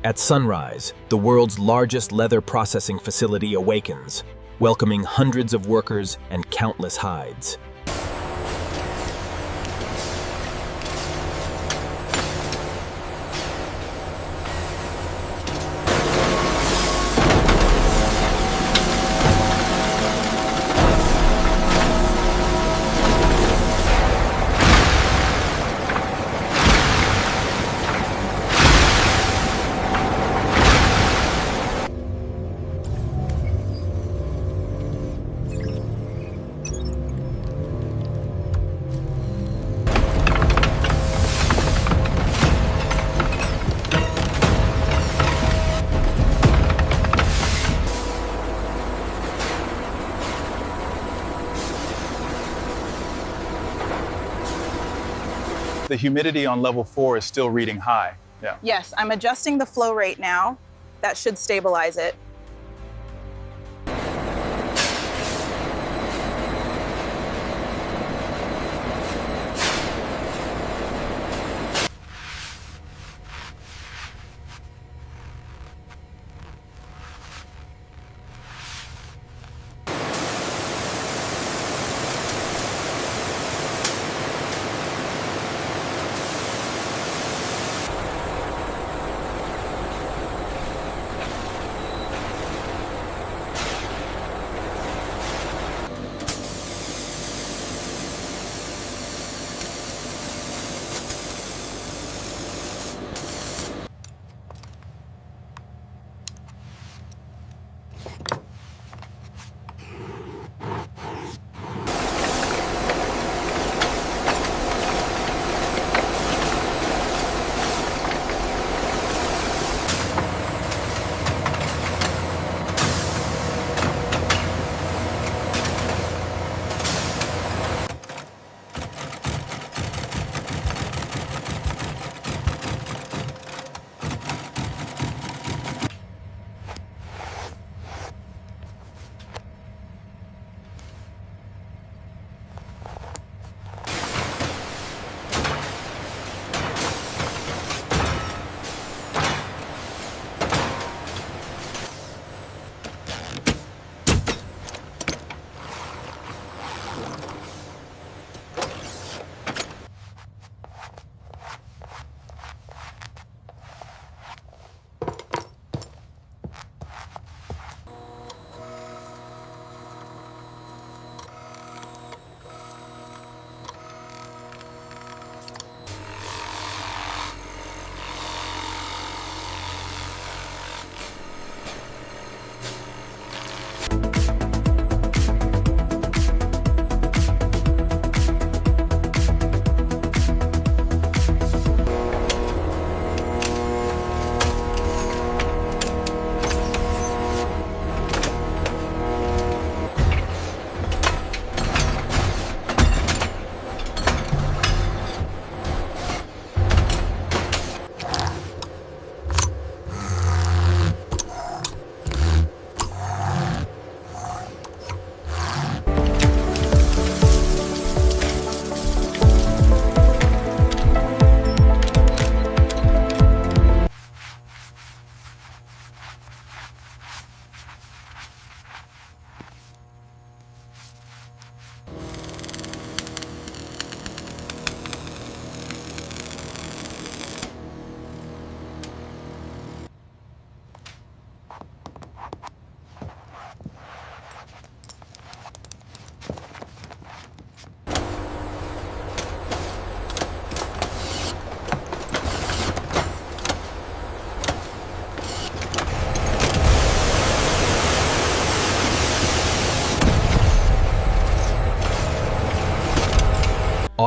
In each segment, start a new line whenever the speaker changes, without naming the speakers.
At sunrise, the world's largest leather processing facility awakens, welcoming hundreds of workers and countless hides.
The humidity on level 4 is still reading high. Yeah.
Yes, I'm adjusting the flow rate now. That should stabilize it.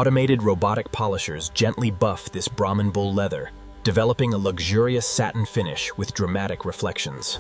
Automated robotic polishers gently buff this Brahman Bull leather, developing a luxurious satin finish with dramatic reflections.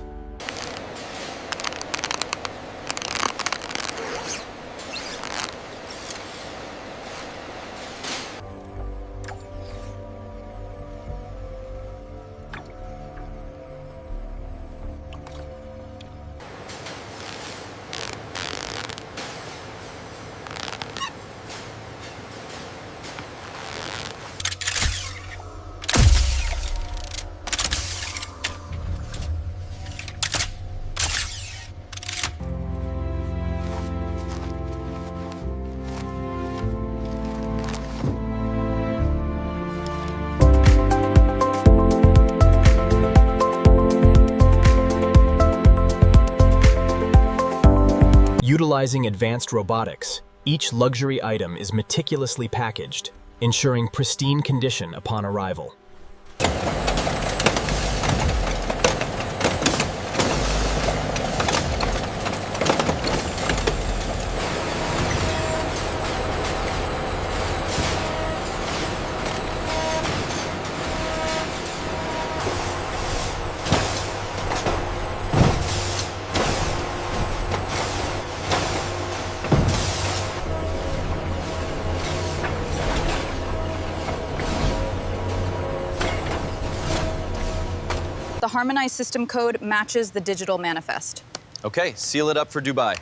Utilizing advanced robotics, each luxury item is meticulously packaged, ensuring pristine condition upon arrival.
The harmonized system code matches the digital manifest.
Okay, seal it up for Dubai.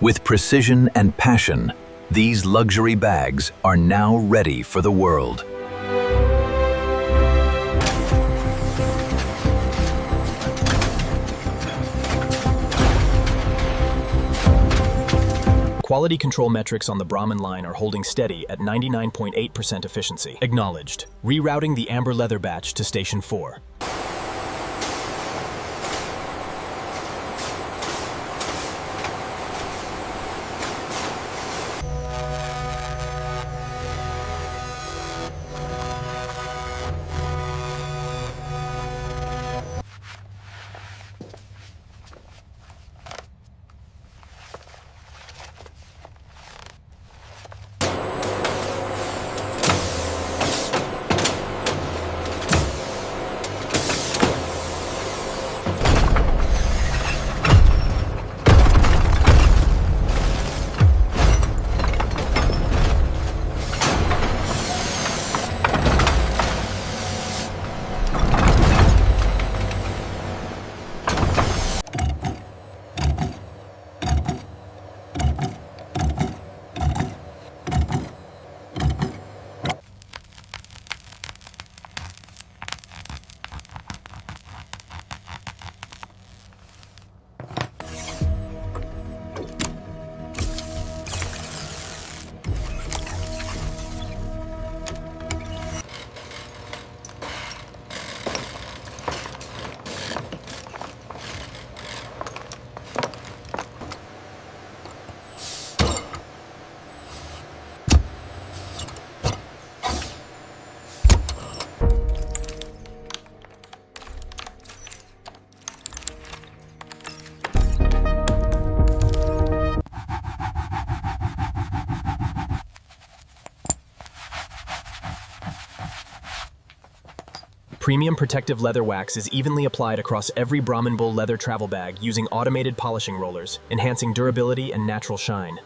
With precision and passion, these luxury bags are now ready for the world.
Quality control metrics on the Brahman line are holding steady at 99.8% efficiency. Acknowledged. Rerouting the amber leather batch to Station 4. Premium protective leather wax is evenly applied across every Brahman Bull leather travel bag using automated polishing rollers, enhancing durability and natural shine.